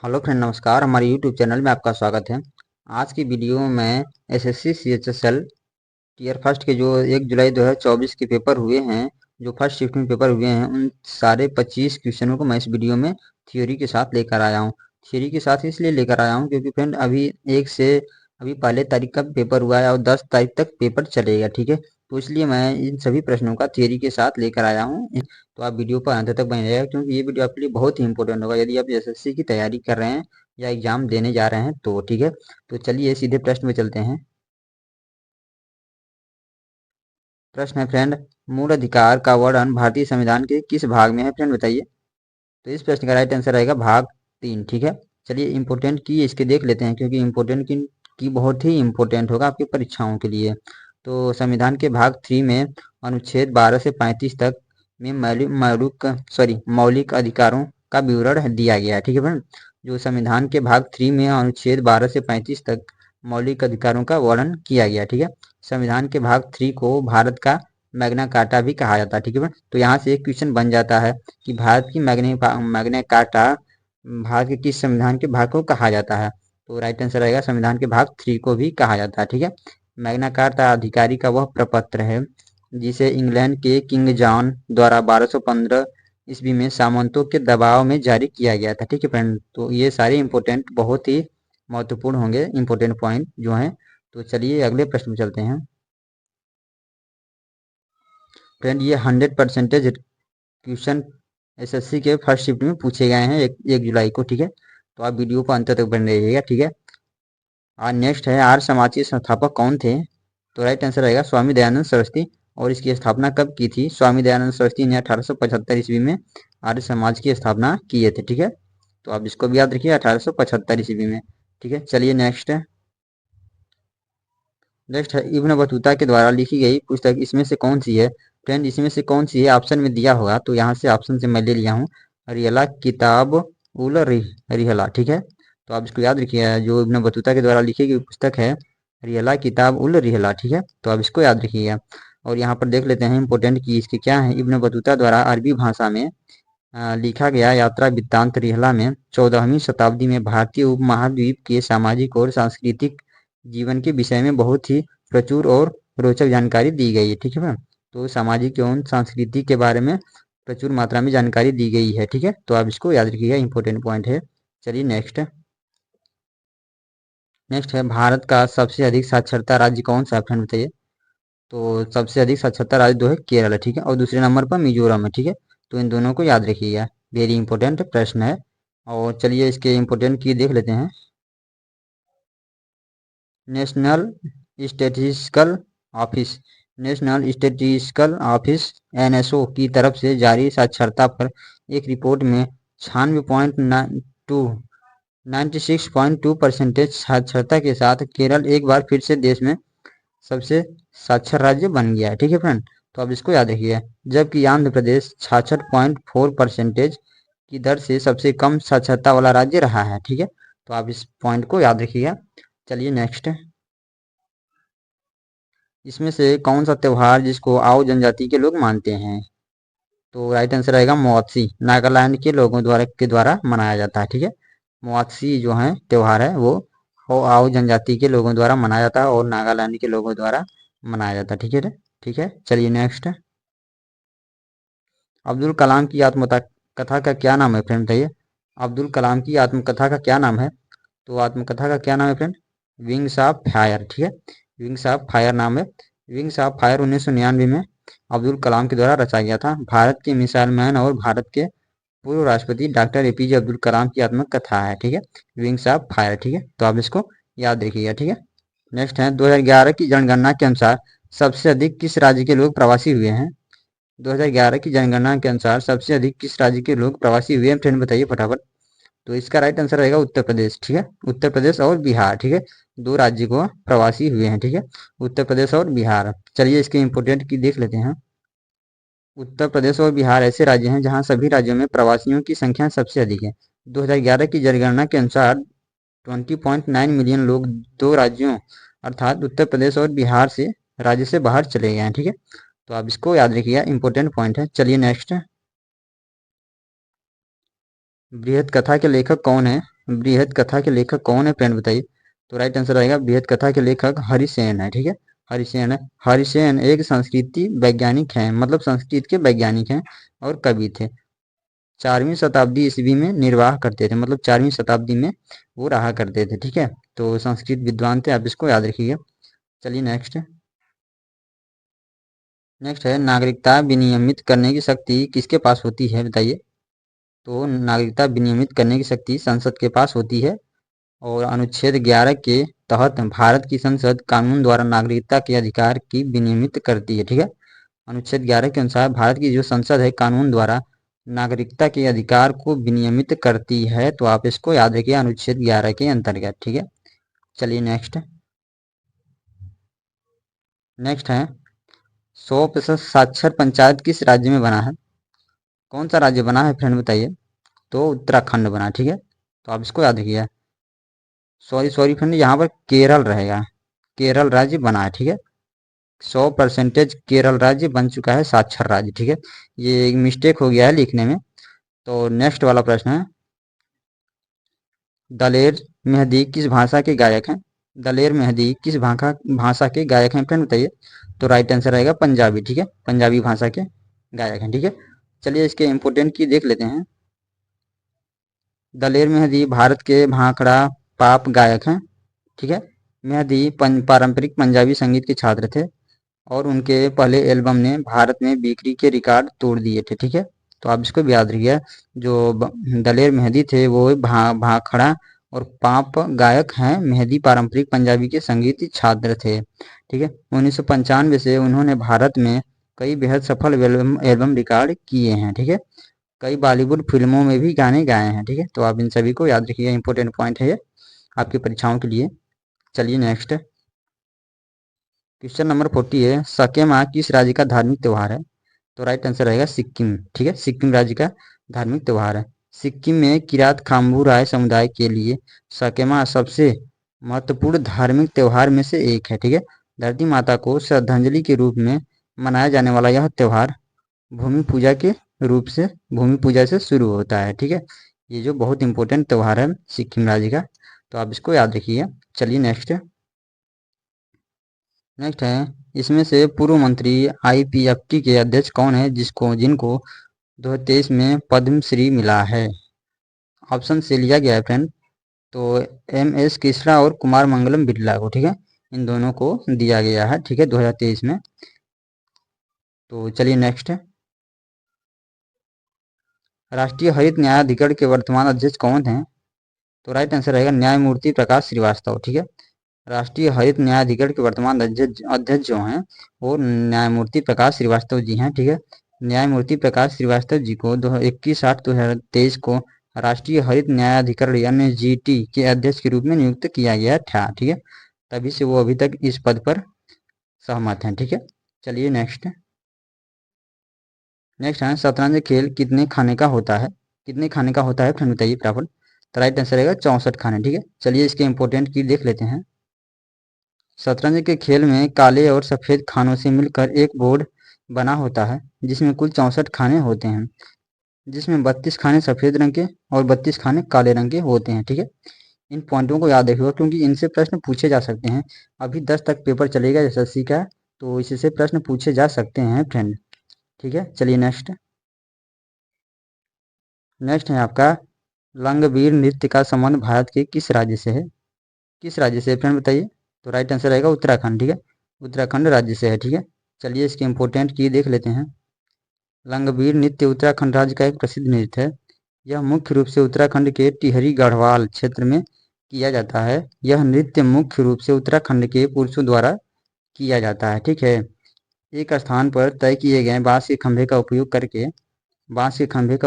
Hello friend, नमस्कार। हमारे YouTube channel में आपका स्वागत है। आज की वीडियो में एसएससी सीएचएसएल टीयर फर्स्ट के जो 1 जुलाई 2024 के पेपर हुए हैं, जो फर्स्ट शिफ्ट में पेपर हुए हैं, उन सारे 25 क्वेश्चनों को मैं इस वीडियो में थ्योरी के साथ लेकर आया हूँ। थ्योरी के साथ इसलिए लेकर आया हूँ क्योंकि फ्रेंड अभी पहले तारीख का पेपर हुआ है और 10 तारीख तक पेपर चलेगा, ठीक है। तो इसलिए मैं इन सभी प्रश्नों का थ्योरी के साथ लेकर आया हूँ। तो आप वीडियो पर अंत तक बने रहिएगा क्योंकि ये वीडियो आपके लिए बहुत ही इंपॉर्टेंट होगा यदि आप एसएससी की तैयारी कर रहे हैं या एग्जाम देने जा रहे हैं तो, ठीक है। तो चलिए सीधे प्रश्न में चलते हैं। प्रश्न है फ्रेंड, मूल अधिकार का वर्णन भारतीय संविधान के किस भाग में है फ्रेंड, बताइए। तो इस प्रश्न का राइट आंसर रहेगा भाग 3, ठीक है। चलिए इंपोर्टेंट की इसके देख लेते हैं क्योंकि इम्पोर्टेंट की बहुत ही इंपॉर्टेंट होगा आपकी परीक्षाओं के लिए। तो संविधान के भाग 3 में अनुच्छेद 12 से 35 तक में मौलिक अधिकारों का विवरण दिया गया है, ठीक है फ्रेंड। जो संविधान के भाग 3 में अनुच्छेद 12 से 35 तक मौलिक अधिकारों का वर्णन किया गया, ठीक है। संविधान के भाग 3 को भारत का मैग्ना कार्टा भी कहा जाता है, ठीक है फ्रेंड। तो यहाँ से एक क्वेश्चन बन जाता है कि मैग्ना कार्टा भारत के किस संविधान के भाग को कहा जाता है। तो राइट आंसर रहेगा संविधान के भाग 3 को भी कहा जाता है, ठीक है। मैग्ना कार्टा अधिकारी का वह प्रपत्र है जिसे इंग्लैंड के किंग जॉन द्वारा 1215 ईस्वी में सामंतों के दबाव में जारी किया गया था, ठीक है फ्रेंड। तो ये सारे इंपॉर्टेंट बहुत ही महत्वपूर्ण होंगे इंपॉर्टेंट पॉइंट जो हैं। तो चलिए अगले प्रश्न में चलते हैं। फ्रेंड ये 100% क्वेश्चन एसएससी के फर्स्ट शिफ्ट में पूछे गए हैं 1 जुलाई को, ठीक है। तो आप वीडियो को अंत तक बने रहिएगा, ठीक है। और नेक्स्ट है, आर्य समाज के संस्थापक कौन थे। तो राइट आंसर रहेगा स्वामी दयानंद सरस्वती। और इसकी स्थापना कब की थी। स्वामी दयानंद सरस्वती ने 1875 ईस्वी में आर्य समाज की स्थापना किए थे, ठीक है। तो आप इसको भी याद रखिए 1875 ईस्वी में, ठीक है। चलिए नेक्स्ट है इब्न बतूता के द्वारा लिखी गई पुस्तक इसमें से कौन सी है। फ्रेंड इसमें से कौन सी है ऑप्शन में दिया होगा, तो यहाँ से ऑप्शन से मैं ले लिया हूँ रिहला किताब उल रिहला, ठीक है। तो आप इसको याद रखिएगा, जो इब्न बतूता के द्वारा लिखी गई पुस्तक है रिहला किताब उल रिहला, ठीक है। तो आप इसको याद रखिएगा। और यहाँ पर देख लेते हैं इंपोर्टेंट की इसके क्या है। इब्न बतूता द्वारा अरबी भाषा में लिखा गया यात्रा वृत्तांत रिहला में 14वीं शताब्दी में भारतीय उपमहाद्वीप के सामाजिक और सांस्कृतिक जीवन के विषय में बहुत ही प्रचुर और रोचक जानकारी दी गई है, ठीक है। तो सामाजिक एवं संस्कृति के बारे में प्रचुर मात्रा में जानकारी दी गई है, ठीक है। तो आप इसको याद रखिएगा, इंपॉर्टेंट पॉइंट है। चलिए नेक्स्ट है भारत का सबसे अधिक साक्षरता राज्य कौन सा है फ्रेंड, बताइए। तो सबसे अधिक साक्षरता राज्य जो है केरल है, ठीक है। और दूसरे नंबर पर मिजोरम है, ठीक है। तो इन दोनों को याद रखिएगा, वेरी इंपॉर्टेंट प्रश्न है। और चलिए इसके इंपॉर्टेंट की देख लेते हैं। National statistical office national statistical office NSO की तरफ से जारी साक्षरता पर एक रिपोर्ट में 96.2% साक्षरता के साथ केरल एक बार फिर से देश में सबसे साक्षर राज्य बन गया है, ठीक है फ्रेंड। तो आप इसको याद रखिए। जबकि आंध्र प्रदेश 66.4% की दर से सबसे कम साक्षरता वाला राज्य रहा है, ठीक है। तो आप इस पॉइंट को याद रखिएगा। चलिए नेक्स्ट, इसमें से कौन सा त्योहार जिसको आओ जनजाति के लोग मानते हैं। तो राइट आंसर रहेगा मोअत्सी, नागालैंड के लोगों द्वारा मनाया जाता है, ठीक है। मोअत्सी जो है त्योहार है वो आओ जनजाति के लोगों द्वारा मनाया जाता है और नागालैंड के लोगों द्वारा मनाया जाता है, ठीक है। ठीक है, चलिए नेक्स्ट, अब्दुल कलाम की आत्मकथा का क्या नाम है फ्रेंड, बताइए। अब्दुल कलाम की आत्मकथा का क्या नाम है। तो आत्मकथा का क्या नाम है फ्रेंड, विंग्स ऑफ फायर, ठीक है। विंग्स ऑफ फायर नाम है। विंग्स ऑफ फायर 1999 में अब्दुल कलाम के द्वारा रचा गया था। भारत के मिसाइल मैन और भारत के पूर्व राष्ट्रपति डॉक्टर एपीजे अब्दुल कलाम की आत्मकथा है, ठीक है, विंग्स ऑफ फायर, ठीक है। तो आप इसको याद रखिएगा, ठीक है। नेक्स्ट है 2011 की जनगणना के अनुसार सबसे अधिक किस राज्य के लोग प्रवासी हुए हैं। 2011 की जनगणना के अनुसार सबसे अधिक किस राज्य के लोग प्रवासी हुए हैं फ्रेंड, बताइए फटाफट। तो इसका राइट आंसर रहेगा उत्तर प्रदेश, ठीक है। उत्तर प्रदेश और बिहार, ठीक है, दो राज्य को प्रवासी हुए हैं, ठीक है, उत्तर प्रदेश और बिहार। चलिए इसके इंपोर्टेंट की देख लेते हैं। उत्तर प्रदेश और बिहार ऐसे राज्य हैं जहां सभी राज्यों में प्रवासियों की संख्या सबसे अधिक है। 2011 की जनगणना के अनुसार 20.9 मिलियन लोग दो राज्यों अर्थात उत्तर प्रदेश और बिहार से राज्य से बाहर चले गए हैं, ठीक है। तो आप इसको याद रखिएगा, इंपॉर्टेंट पॉइंट है। चलिए नेक्स्ट, बृहद कथा के लेखक कौन है। बृहद कथा के लेखक कौन है फ्रेंड बताइए। तो राइट आंसर आएगा बृहद कथा के लेखक हरिसेन है। ठीक है, हरिसेन है। हरिसेन एक संस्कृति वैज्ञानिक हैं, मतलब संस्कृत के वैज्ञानिक हैं और कवि थे। 4वीं शताब्दी ईस्वी में निर्वाह करते थे, मतलब 4वीं शताब्दी में वो रहा करते थे। ठीक है, तो संस्कृत विद्वान थे, आप इसको याद रखिए। चलिए नेक्स्ट। नेक्स्ट है नागरिकता विनियमित करने की शक्ति किसके पास होती है बताइए। तो नागरिकता विनियमित करने की शक्ति संसद के पास होती है और अनुच्छेद 11 के तहत भारत की संसद कानून द्वारा नागरिकता के अधिकार की विनियमित करती है। ठीक है, अनुच्छेद 11 के अनुसार भारत की जो संसद है कानून द्वारा नागरिकता के अधिकार को विनियमित करती है। तो आप इसको याद रखिए अनुच्छेद 11 के अंतर्गत। ठीक है, चलिए नेक्स्ट। नेक्स्ट है 100% साक्षर पंचायत किस राज्य में बना है। कौन सा राज्य बना है फ्रेंड बताइए। तो उत्तराखंड बना। ठीक है, तो आप इसको याद रखिए। सॉरी सॉरी फ्रेंड, यहाँ पर केरल रहेगा, केरल राज्य बना है। ठीक है, 100% केरल राज्य बन चुका है साक्षर राज्य। ठीक है, ये एक मिस्टेक हो गया है लिखने में। तो नेक्स्ट वाला प्रश्न है दलेर मेहदी किस भाषा के गायक हैं। दलेर मेहदी किस भाषा के गायक हैं फ्रेंड बताइए। तो राइट आंसर रहेगा पंजाबी। ठीक है, पंजाबी भाषा के गायक हैं। ठीक है, चलिए इसके इम्पोर्टेंट की देख लेते हैं। दलेर मेहदी भारत के भांगड़ा पाप गायक हैं। ठीक है, मेहदी पारंपरिक पंजाबी संगीत के छात्र थे और उनके पहले एल्बम ने भारत में बिक्री के रिकॉर्ड तोड़ दिए थे। ठीक है, तो आप इसको भी याद रखिए। जो दलेर मेहदी थे वो भाखड़ा और पाप गायक हैं। मेहदी पारंपरिक पंजाबी के संगीत छात्र थे। ठीक है, 1995 से उन्होंने भारत में कई बेहद सफल एल्बम रिकॉर्ड किए हैं। ठीक है, कई बॉलीवुड फिल्मों में भी गाने गाए हैं। ठीक है, तो आप इन सभी को याद रखिए, इंपॉर्टेंट पॉइंट है ये आपकी परीक्षाओं के लिए। चलिए नेक्स्ट। क्वेश्चन नंबर 40 है सकेमा किस राज्य का धार्मिक त्योहार है। तो राइट आंसर रहेगा सिक्किम। ठीक है, सिक्किम राज्य का धार्मिक त्योहार है। सिक्किम में किरात खाम्बू राय समुदाय के लिए सकेमा सबसे महत्वपूर्ण धार्मिक त्योहार में से एक है। ठीक है, धरती माता को श्रद्धांजलि के रूप में मनाया जाने वाला यह त्योहार भूमि पूजा के रूप से भूमि पूजा से शुरू होता है। ठीक है, ये जो बहुत इंपॉर्टेंट त्योहार है सिक्किम राज्य का, तो आप इसको याद रखिए। चलिए नेक्स्ट। नेक्स्ट है इसमें से पूर्व मंत्री आईपीएफटी के अध्यक्ष कौन है जिनको 2023 में पद्मश्री मिला है। ऑप्शन से लिया गया है फ्रेंड। तो MS कृष्णा और कुमार मंगलम बिरला को, ठीक है, इन दोनों को दिया गया है। ठीक है, 2023 में। तो चलिए नेक्स्ट है राष्ट्रीय हरित न्यायाधिकरण के वर्तमान अध्यक्ष कौन हैं। तो राइट आंसर रहेगा न्यायमूर्ति प्रकाश श्रीवास्तव। ठीक है, राष्ट्रीय हरित न्यायाधिकरण के वर्तमान अध्यक्ष जो हैं वो न्यायमूर्ति प्रकाश श्रीवास्तव जी हैं। ठीक है, न्यायमूर्ति प्रकाश श्रीवास्तव जी को 21/8/2023 को राष्ट्रीय हरित न्यायाधिकरण NGT के अध्यक्ष के रूप में नियुक्त किया गया था। ठीक है, तभी से वो अभी तक इस पद पर सहमत हैं। ठीक है, चलिए नेक्स्ट। नेक्स्ट है शतरंज खेल कितने खाने का होता है। कितने खाने का होता है फ्रेंड बताइए फटाफट। तो राइट आंसर रहेगा 64 खाने। ठीक है, चलिए इसके इंपॉर्टेंट की देख लेते हैं। शतरंज के खेल में काले और सफ़ेद खानों से मिलकर एक बोर्ड बना होता है जिसमें कुल 64 खाने होते हैं, जिसमें 32 खाने सफ़ेद रंग के और 32 खाने काले रंग के होते हैं। ठीक है, इन पॉइंटों को याद रखिएगा क्योंकि इनसे प्रश्न पूछे जा सकते हैं। अभी 10 तक पेपर चलेगा SSC का, तो इससे प्रश्न पूछे जा सकते हैं फ्रेंड। ठीक है, चलिए नेक्स्ट। नेक्स्ट है आपका लंगवीर नृत्य का संबंध भारत के किस राज्य से है। किस राज्य से फ्रेंड बताइए। तो राइट आंसर रहेगा उत्तराखंड। ठीक है, उत्तराखंड राज्य से है। ठीक है, चलिए इसके इंपॉर्टेंट की देख लेते हैं। लंगवीर नृत्य उत्तराखंड राज्य का एक प्रसिद्ध नृत्य है। यह मुख्य रूप से उत्तराखंड के टिहरी गढ़वाल क्षेत्र में किया जाता है। यह नृत्य मुख्य रूप से उत्तराखंड के पुरुषों द्वारा किया जाता है। ठीक है, एक स्थान पर तय किए गए बांस के खंभे का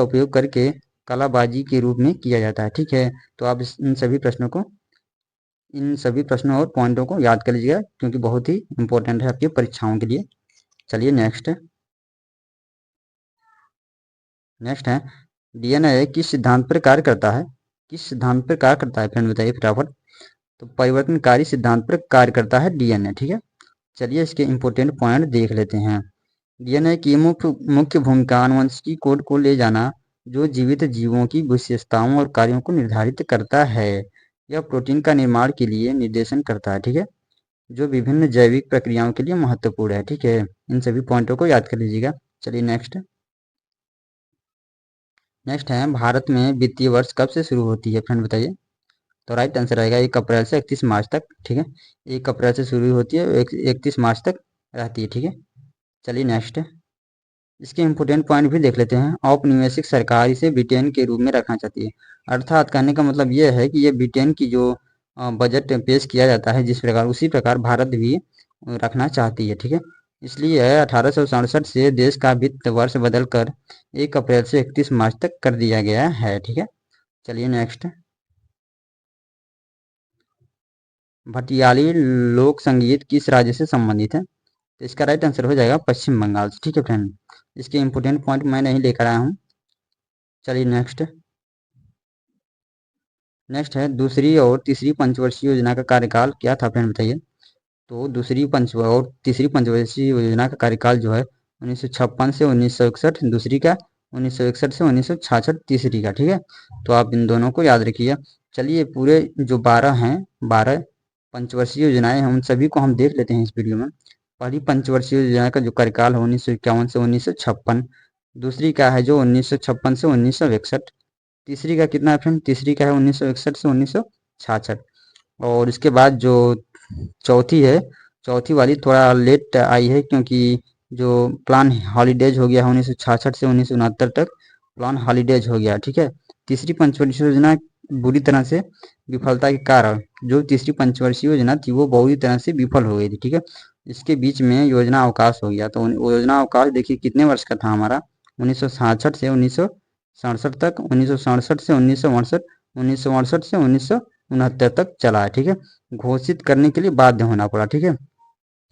उपयोग करके कलाबाजी के रूप में किया जाता है। ठीक है, तो आप इन सभी प्रश्नों और पॉइंटों को याद कर लीजिएगा क्योंकि बहुत ही इंपॉर्टेंट है आपकी परीक्षाओं के लिए। चलिए नेक्स्ट। नेक्स्ट है DNA किस सिद्धांत पर कार्य करता है। किस सिद्धांत पर कार्य करता है फ्रेंड बताइए फटाफट। तो परिवर्तनकारी सिद्धांत पर कार्य करता है DNA। ठीक है, चलिए इसके इंपॉर्टेंट पॉइंट देख लेते हैं। DNA की मुख्य भूमिका आनुवंशिकी कोड को ले जाना, जो जीवित जीवों की विशेषताओं और कार्यों को निर्धारित करता है। यह प्रोटीन का निर्माण के लिए निर्देशन करता है, ठीक है, जो विभिन्न जैविक प्रक्रियाओं के लिए महत्वपूर्ण है, ठीक है। इन सभी पॉइंटों को याद कर लीजिएगा। चलिए नेक्स्ट है, भारत में वित्तीय वर्ष कब से शुरू होती है फ्रेंड बताइए। तो राइट आंसर आएगा 1 अप्रैल से 31 मार्च तक, ठीक है। 1 अप्रैल से शुरू होती है, 31 मार्च तक रहती है, ठीक है। चलिए नेक्स्ट इसके इम्पोर्टेंट पॉइंट भी देख लेते हैं। औपनिवेशिक सरकार इसे ब्रिटेन के रूप में रखना चाहती है। अर्थात कहने का मतलब ये है कि ये ब्रिटेन की जो बजट पेश किया जाता है जिस प्रकार, उसी प्रकार भारत भी रखना चाहती है, ठीक है। इसलिए 1867 से देश का वित्त वर्ष बदलकर 1 अप्रैल से 31 मार्च तक कर दिया गया है, ठीक है। चलिए नेक्स्ट भटियाली लोक संगीत किस राज्य से संबंधित है। तो इसका राइट आंसर हो जाएगा पश्चिम बंगाल से, ठीक है फ्रेंड। इसके इम्पोर्टेंट पॉइंट मैं नहीं लेकर आया हूँ। चलिए नेक्स्ट है दूसरी और तीसरी पंचवर्षीय योजना का कार्यकाल क्या था फ्रेंड बताइए। तो दूसरी पंच और तीसरी पंचवर्षीय योजना का कार्यकाल जो है 1956 से 1961, दूसरी का 1961 से 1966 तीसरी का, ठीक है। तो आप इन दोनों को याद रखिए। चलिए पूरे जो 12 हैं, 12 पंचवर्षीय योजनाएं हैं, उन सभी को हम देख लेते हैं इस वीडियो में। पहली पंचवर्षीय योजना का जो कार्यकाल है 1951 से 1956, दूसरी का है जो 1956 से 1961, तीसरी का कितना है फ्रेंड, तीसरी का है 1961 से 1966। और इसके बाद जो चौथी है, चौथी वाली थोड़ा लेट आई है क्योंकि जो प्लान हॉलीडेज हो गया है 1966 से 1969 तक प्लान हॉलीडेज हो गया, ठीक है। तीसरी पंचवर्षीय योजना बुरी तरह से विफलता के कारण, जो तीसरी पंचवर्षीय योजना थी वो बुरी तरह से विफल हो गई थी, ठीक है। इसके बीच में योजना अवकाश हो गया। तो वो योजना अवकाश देखिए कितने वर्ष का था हमारा, 1966 से 1967 तक, 1967 से 1968, 1968 से 1969 तक चला है, ठीक है। घोषित करने के लिए बाध्य होना पड़ा, ठीक है।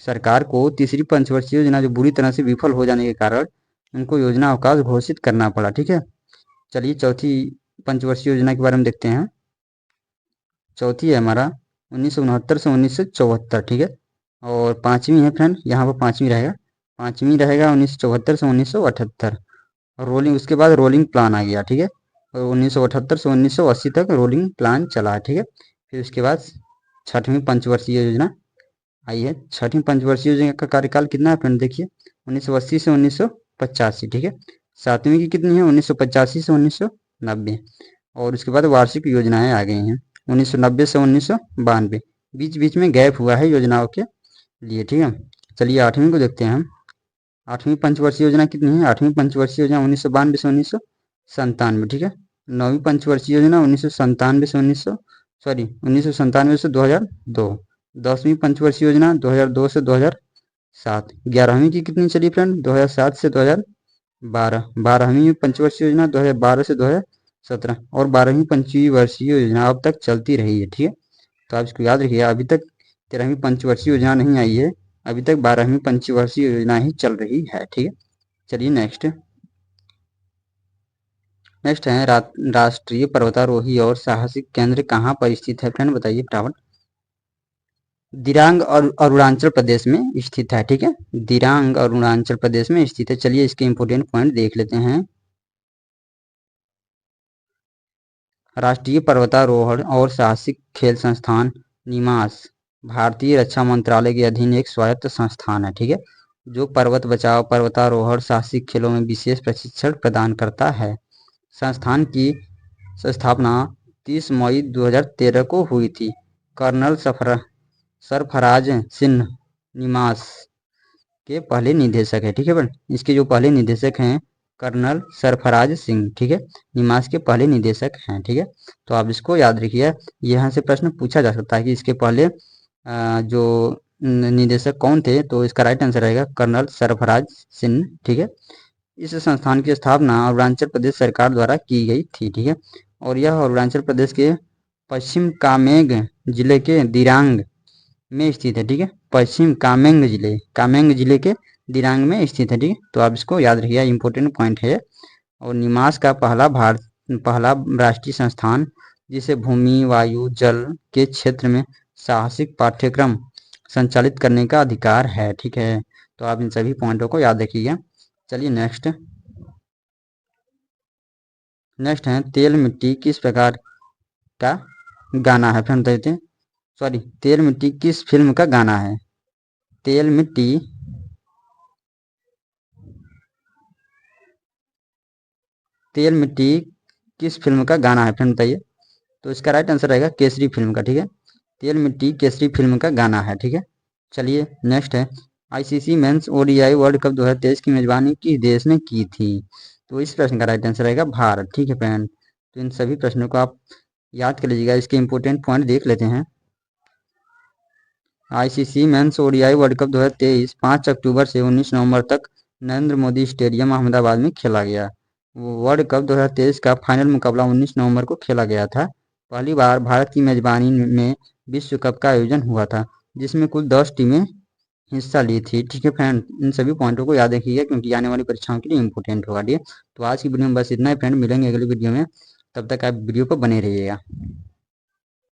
सरकार को तीसरी पंचवर्षीय योजना जो बुरी तरह से विफल हो जाने के कारण उनको योजना अवकाश घोषित करना पड़ा, ठीक है। चलिए चौथी पंचवर्षीय योजना के बारे में देखते हैं। चौथी है हमारा 1969 से 1974, ठीक है। और पांचवी है फ्रेंड, यहाँ पर पांचवी रहेगा 1974 से 1978। रोलिंग, उसके बाद रोलिंग प्लान आ गया, ठीक है। और 1978 से 1980 तक रोलिंग प्लान चला, ठीक है। फिर उसके बाद छठवीं पंचवर्षीय योजना आई है। छठवीं पंचवर्षीय योजना का कार्यकाल कितना है फ्रेंड देखिए, 1980 से 1985, ठीक है। सातवीं की कितनी है, 1985 से 1990। और उसके बाद वार्षिक योजनाएं आ गई हैं 1990 से 1992। बीच बीच में गैप हुआ है योजनाओं के लिए, ठीक है। चलिए आठवीं को देखते हैं हम। आठवीं पंचवर्षीय योजना कितनी है, आठवीं पंचवर्षीय योजना 1992 से 1997, ठीक है। नौवीं पंचवर्षीय योजना 1997 से 1997 से 2002। 10वीं पंचवर्षीय योजना 2002 से 2007। 11वीं की कितनी चली फ्रेंड, 2007 से 2012। 12वीं पंचवर्षीय योजना 2012 से 2017। और 12वीं पंचवर्षीय योजना अब तक चलती रही है, ठीक है। तो आप इसको याद रखिए, अभी तक 13वीं पंचवर्षीय योजना नहीं आई है, अभी तक 12वीं पंचवर्षीय योजना ही चल रही है, ठीक है। चलिए नेक्स्ट है राष्ट्रीय पर्वतारोही और साहसिक केंद्र कहाँ पर स्थित है फ्रेंड बताइए फटाफट। दिरांग और अरुणाचल प्रदेश में स्थित है, ठीक है। दिरांग अरुणाचल प्रदेश में स्थित है। चलिए इसके इंपोर्टेंट पॉइंट देख लेते हैं। राष्ट्रीय पर्वतारोहण और साहसिक खेल संस्थान निमास भारतीय रक्षा मंत्रालय के अधीन एक स्वायत्त संस्थान है, ठीक है, जो पर्वत बचाव, पर्वतारोहण, साहसिक खेलों में विशेष प्रशिक्षण प्रदान करता है। संस्थान की स्थापना 30 मई 2013 को हुई थी। कर्नल सरफराज सिंह निमास के पहले निदेशक है, ठीक है बन। इसके जो पहले निदेशक हैं कर्नल सरफराज सिंह, ठीक है, निमास के पहले निदेशक हैं, ठीक है। तो आप इसको याद रखिए, यहाँ से प्रश्न पूछा जा सकता है कि इसके पहले जो निदेशक कौन थे। तो इसका राइट आंसर रहेगा कर्नल सरफराज सिंह, ठीक है। इस संस्थान की स्थापना अरुणाचल प्रदेश सरकार द्वारा की गई थी, ठीक है। और यह अरुणाचल प्रदेश के पश्चिम कामेंग जिले के दिरांग में स्थित है, ठीक है। पश्चिम कामेंग जिले के दिरांग में स्थित है, ठीक है। तो आप इसको याद रखिए, इंपॉर्टेंट पॉइंट है। और निमास का पहला राष्ट्रीय संस्थान जिसे भूमि, वायु, जल के क्षेत्र में साहसिक पाठ्यक्रम संचालित करने का अधिकार है, ठीक है। तो आप इन सभी पॉइंटों को याद रखिएगा। चलिए नेक्स्ट है तेल मिट्टी किस प्रकार का गाना है, फ्रेंड देते हैं। सॉरी, तेल मिट्टी किस फिल्म का गाना है। तेल मिट्टी तेल मिट्टी किस फिल्म का गाना है, फ्रेंड बताइए। तो इसका राइट आंसर रहेगा केसरी फिल्म का। ठीक है, तेल मिट्टी केसरी फिल्म का गाना है। ठीक है, चलिए नेक्स्ट है ICC men's ODI world cup 2023 की मेजबानी किस देश ने की थी। तो इस प्रश्न का राइट आंसर रहेगा भारत। ठीक है फ्रेंड, तो इन सभी प्रश्नों को आप याद कर लीजिएगा। इसके इंपोर्टेंट पॉइंट देख लेते हैं। ICC men's ODI world cup 2023 5 अक्टूबर से 19 नवंबर तक नरेंद्र मोदी स्टेडियम अहमदाबाद में खेला गया। वर्ल्ड कप 2023 का फाइनल मुकाबला 19 नवंबर को खेला गया था। पहली बार भारत की मेजबानी में विश्व कप का आयोजन हुआ था, जिसमें कुल 10 टीमें हिस्सा ली थी। ठीक है फ्रेंड, इन सभी पॉइंटों को याद रखिएगा क्योंकि आने वाली परीक्षाओं के लिए इंपॉर्टेंट होगा। ठीक है, तो आज की वीडियो में बस इतना ही फ्रेंड, मिलेंगे अगली वीडियो में। तब तक आप वीडियो पर बने रहिएगा।